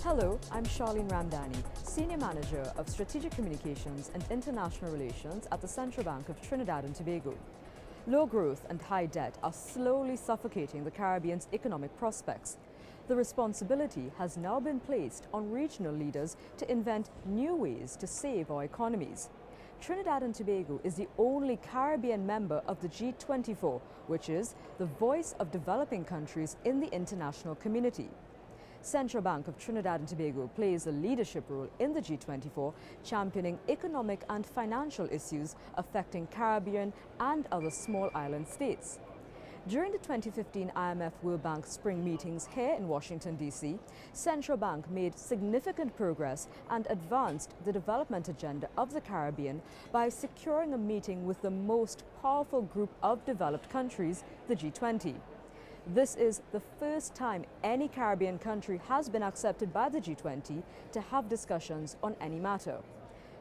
Hello, I'm Charlene Ramdani, Senior Manager of Strategic Communications and International Relations at the Central Bank of Trinidad and Tobago. Low growth and high debt are slowly suffocating the Caribbean's economic prospects. The responsibility has now been placed on regional leaders to invent new ways to save our economies. Trinidad and Tobago is the only Caribbean member of the G24, which is the voice of developing countries in the international community. Central Bank of Trinidad and Tobago plays a leadership role in the G24, championing economic and financial issues affecting Caribbean and other small island states. During the 2015 IMF World Bank spring meetings here in Washington, D.C., Central Bank made significant progress and advanced the development agenda of the Caribbean by securing a meeting with the most powerful group of developed countries, the G20. This is the first time any Caribbean country has been accepted by the G20 to have discussions on any matter.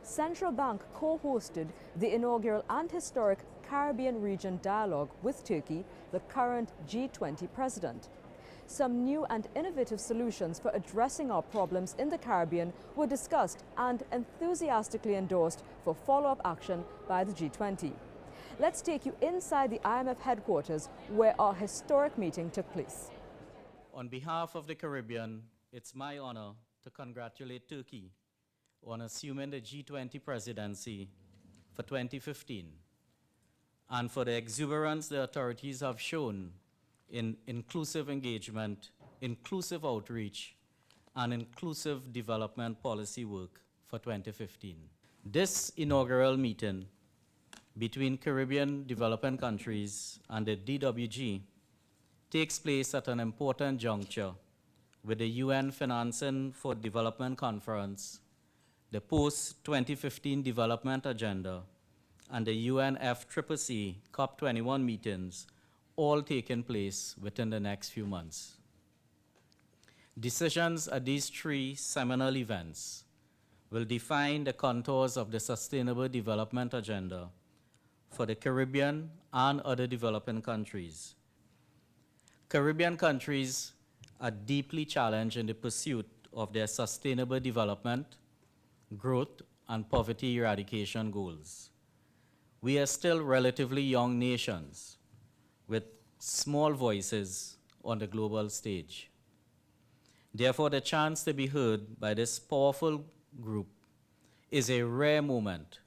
Central Bank co-hosted the inaugural and historic Caribbean Region Dialogue with Turkey, the current G20 president. Some new and innovative solutions for addressing our problems in the Caribbean were discussed and enthusiastically endorsed for follow-up action by the G20. Let's take you inside the IMF headquarters where our historic meeting took place. On behalf of the Caribbean, it's my honor to congratulate Turkey on assuming the G20 presidency for 2015 and for the exuberance the authorities have shown in inclusive engagement, inclusive outreach, and inclusive development policy work for 2015. This inaugural meeting between Caribbean developing countries and the DWG takes place at an important juncture with the UN Financing for Development Conference, the post-2015 Development Agenda, and the UNFCCC COP21 meetings all taking place within the next few months. Decisions at these three seminal events will define the contours of the Sustainable Development Agenda for the Caribbean and other developing countries. Caribbean countries are deeply challenged in the pursuit of their sustainable development, growth, and poverty eradication goals. We are still relatively young nations with small voices on the global stage. Therefore, the chance to be heard by this powerful group is a rare moment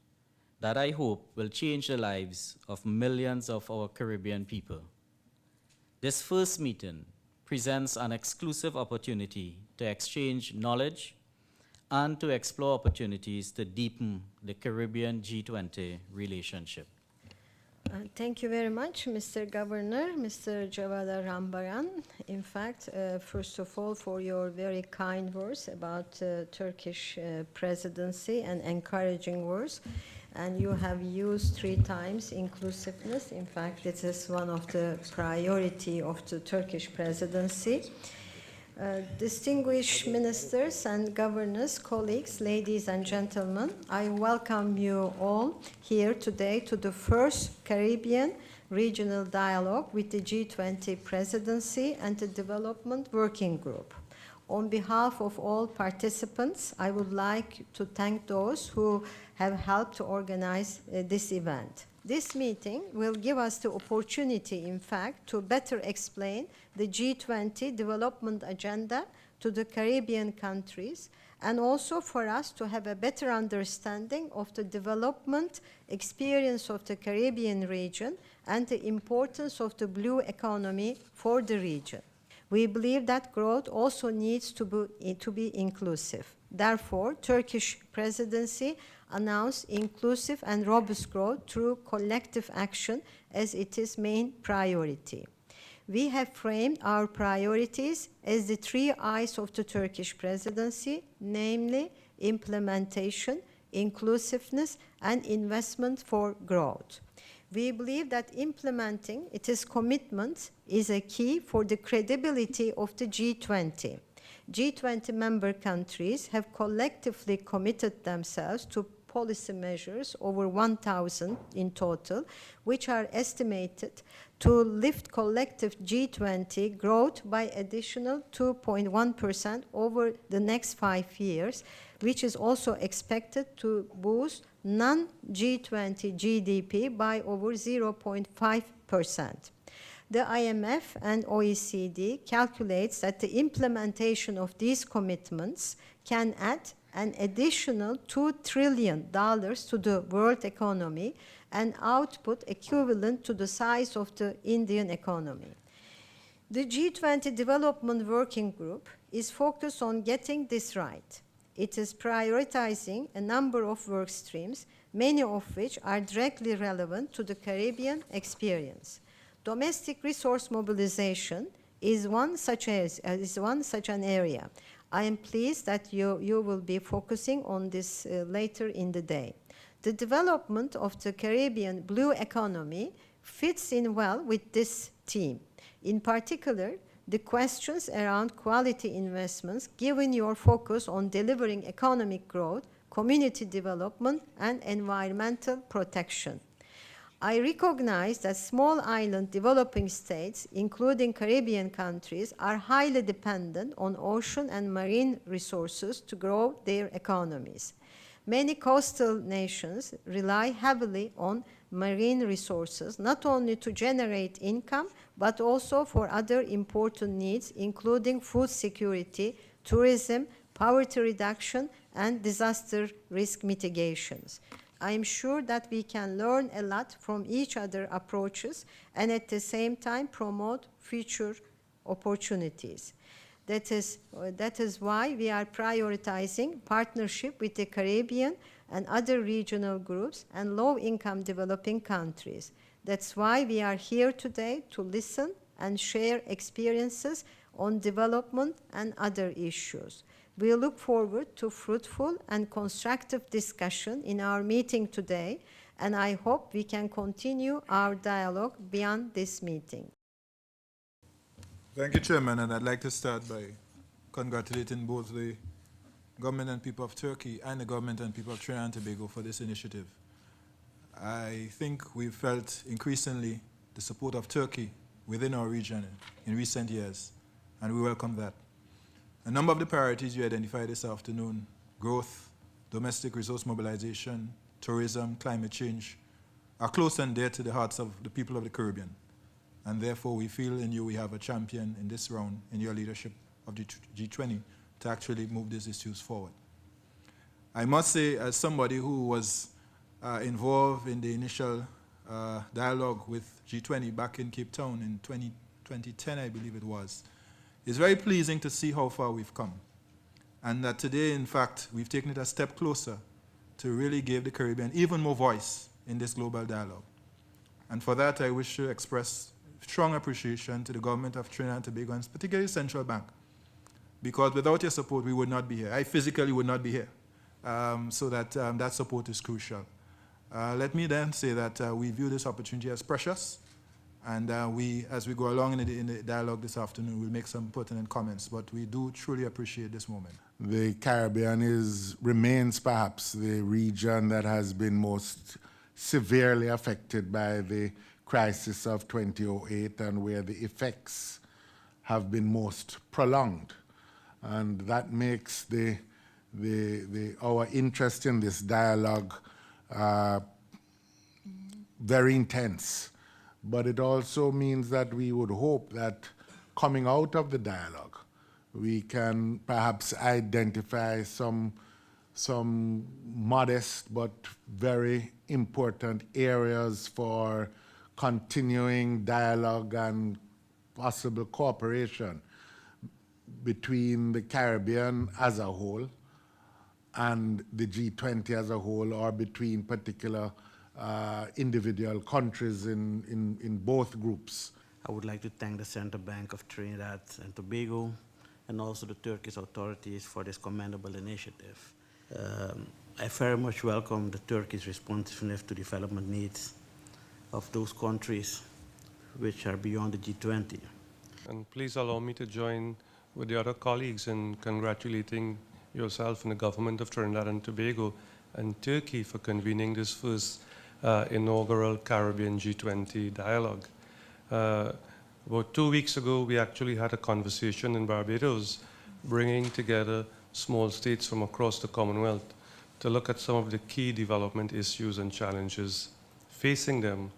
that I hope will change the lives of millions of our Caribbean people. This first meeting presents an exclusive opportunity to exchange knowledge and to explore opportunities to deepen the Caribbean G20 relationship. Thank you very much, Mr. Governor, Mr. Javada Rambaran. In fact, first of all, for your very kind words about Turkish presidency and encouraging words. And you have used 3 times inclusiveness. In fact, this is one of the priority of the Turkish presidency. Distinguished ministers and governors, colleagues, ladies and gentlemen, I welcome you all here today to the first Caribbean Regional Dialogue with the G20 Presidency and the Development Working Group. On behalf of all participants, I would like to thank those who have helped to organize this event. This meeting will give us the opportunity, in fact, to better explain the G20 development agenda to the Caribbean countries, and also for us to have a better understanding of the development experience of the Caribbean region and the importance of the blue economy for the region. We believe that growth also needs to be inclusive. Therefore, Turkish presidency announced inclusive and robust growth through collective action as its main priority. We have framed our priorities as the 3 I's of the Turkish presidency, namely implementation, inclusiveness, and investment for growth. We believe that implementing its commitments is a key for the credibility of the G20. G20 member countries have collectively committed themselves to policy measures, over 1,000 in total, which are estimated to lift collective G20 growth by additional 2.1% over the next 5 years, which is also expected to boost non-G20 GDP by over 0.5%. The IMF and OECD calculates that the implementation of these commitments can add an additional $2 trillion to the world economy, an output equivalent to the size of the Indian economy. The G20 Development Working Group is focused on getting this right. It is prioritizing a number of work streams, many of which are directly relevant to the Caribbean experience. Domestic resource mobilization is one such an area. I am pleased that you will be focusing on this later in the day. The development of the Caribbean blue economy fits in well with this theme. In particular, the questions around quality investments, given your focus on delivering economic growth, community development, and environmental protection. I recognize that small island developing states, including Caribbean countries, are highly dependent on ocean and marine resources to grow their economies. Many coastal nations rely heavily on marine resources, not only to generate income, but also for other important needs, including food security, tourism, poverty reduction, and disaster risk mitigations. I am sure that we can learn a lot from each other's approaches and at the same time promote future opportunities. That is why we are prioritizing partnership with the Caribbean and other regional groups and low-income developing countries. That's why we are here today to listen and share experiences on development and other issues. We look forward to fruitful and constructive discussion in our meeting today, and I hope we can continue our dialogue beyond this meeting. Thank you, Chairman, and I'd like to start by congratulating both the government and people of Turkey and the government and people of Trinidad and Tobago for this initiative. I think we've felt increasingly the support of Turkey within our region in recent years, and we welcome that. A number of the priorities you identified this afternoon, growth, domestic resource mobilization, tourism, climate change, are close and dear to the hearts of the people of the Caribbean. And therefore, we feel in you we have a champion in this round in your leadership of the G20 to actually move these issues forward. I must say, as somebody who was involved in the initial dialogue with G20 back in Cape Town in 2010, I believe it was, it's very pleasing to see how far we've come. And that today, in fact, we've taken it a step closer to really give the Caribbean even more voice in this global dialogue. And for that, I wish to express strong appreciation to the government of Trinidad and Tobago, and particularly Central Bank, because without your support, we would not be here. I physically would not be here. So that support is crucial. Let me then say that we view this opportunity as precious, and as we go along in the dialogue this afternoon, we'll make some pertinent comments, but we do truly appreciate this moment. The Caribbean remains perhaps the region that has been most severely affected by the crisis of 2008 and where the effects have been most prolonged. And that makes our interest in this dialogue very intense. But it also means that we would hope that coming out of the dialogue, we can perhaps identify some modest but very important areas for continuing dialogue and possible cooperation between the Caribbean as a whole and the G20 as a whole, or between particular individual countries in both groups. I would like to thank the Central Bank of Trinidad and Tobago and also the Turkish authorities for this commendable initiative. I very much welcome the Turkish responsiveness to development needs of those countries which are beyond the G20. And please allow me to join with the other colleagues in congratulating yourself and the government of Trinidad and Tobago and Turkey for convening this first inaugural Caribbean G20 dialogue. About 2 weeks ago, we actually had a conversation in Barbados, bringing together small states from across the Commonwealth to look at some of the key development issues and challenges facing them,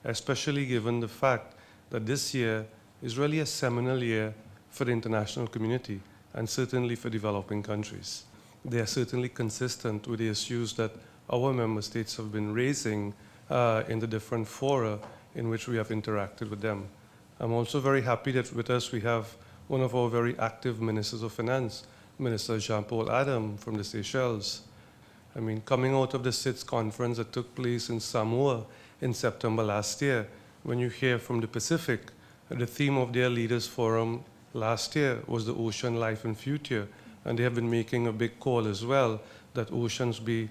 especially given the fact that this year is really a seminal year for the international community and certainly for developing countries. They are certainly consistent with the issues that our member states have been raising in the different fora in which we have interacted with them. I'm also very happy that with us we have one of our very active ministers of finance, Minister Jean-Paul Adam from the Seychelles. I mean, coming out of the SITS conference that took place in Samoa in September last year, when you hear from the Pacific, the theme of their leaders forum last year was the ocean, life and future, and they have been making a big call as well that oceans be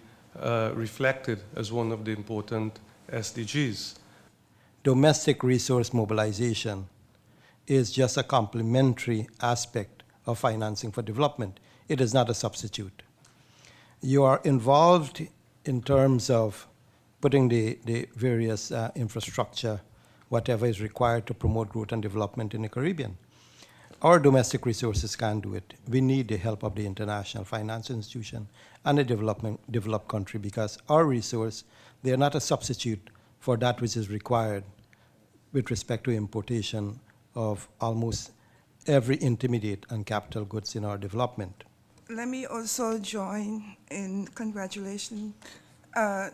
reflected as one of the important SDGs. Domestic resource mobilization is just a complementary aspect of financing for development. It is not a substitute. You are involved in terms of putting the various infrastructure, whatever is required to promote growth and development in the Caribbean. Our domestic resources can't do it. We need the help of the international finance institution and the developed country, because our resource, they are not a substitute for that which is required with respect to importation of almost every intermediate and capital goods in our development. Let me also join in congratulating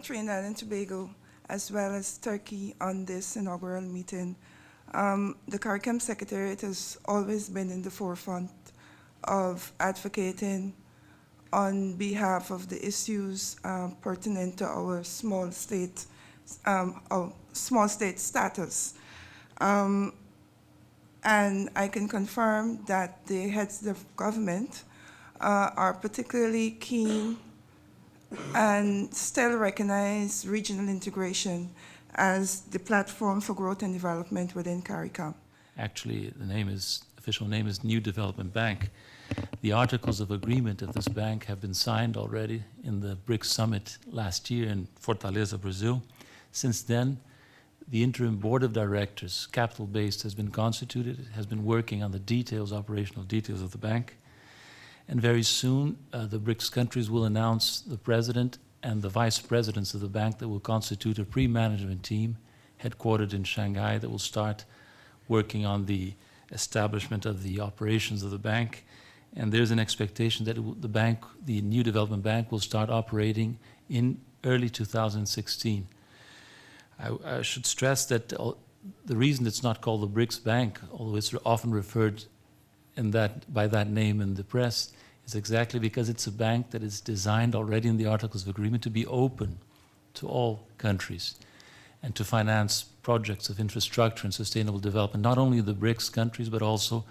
Trinidad and Tobago as well as Turkey on this inaugural meeting. The CARICOM Secretariat has always been in the forefront of advocating on behalf of the issues pertinent to our small state status. And I can confirm that the heads of government are particularly keen and still recognize regional integration as the platform for growth and development within CARICOM. Actually, the official name is New Development Bank. The articles of agreement of this bank have been signed already in the BRICS summit last year in Fortaleza, Brazil. Since then, the interim board of directors, capital-based, has been constituted, has been working on the details, operational details of the bank. And very soon, the BRICS countries will announce the president and the vice presidents of the bank that will constitute a pre-management team headquartered in Shanghai that will start working on the establishment of the operations of the bank. And there's an expectation that the New Development Bank will start operating in early 2016. I should stress that the reason it's not called the BRICS Bank, although it's often referred by that name in the press, is exactly because it's a bank that is designed already in the Articles of Agreement to be open to all countries and to finance projects of infrastructure and sustainable development, not only in the BRICS countries, but also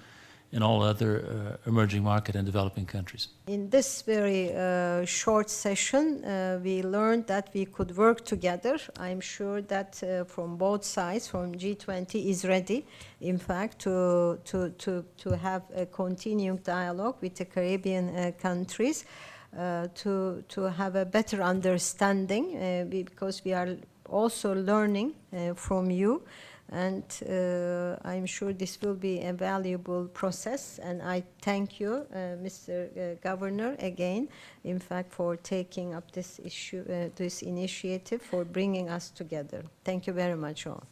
in all other emerging market and developing countries. In this very short session, we learned that we could work together. I'm sure that from both sides, from G20 is ready, in fact, to have a continuing dialogue with the Caribbean countries, to have a better understanding, because we are also learning from you. And I'm sure this will be a valuable process. And I thank you, Mr. Governor, again, in fact, for taking up this issue, this initiative, for bringing us together. Thank you very much, all.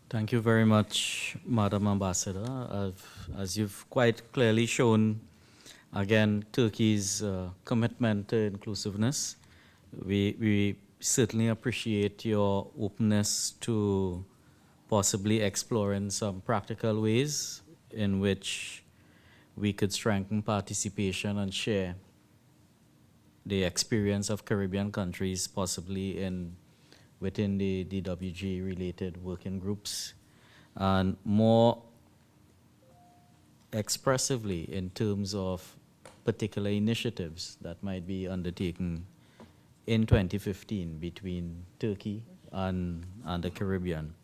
Thank you very much, Madam Ambassador. As you've quite clearly shown, again, Turkey's commitment to inclusiveness. We certainly appreciate your openness to possibly exploring some practical ways in which we could strengthen participation and share the experience of Caribbean countries, possibly within the DWG-related working groups, and more expressively in terms of particular initiatives that might be undertaken in 2015 between Turkey and the Caribbean.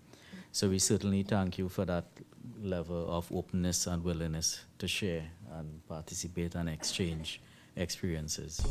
So we certainly thank you for that level of openness and willingness to share and participate and exchange experiences.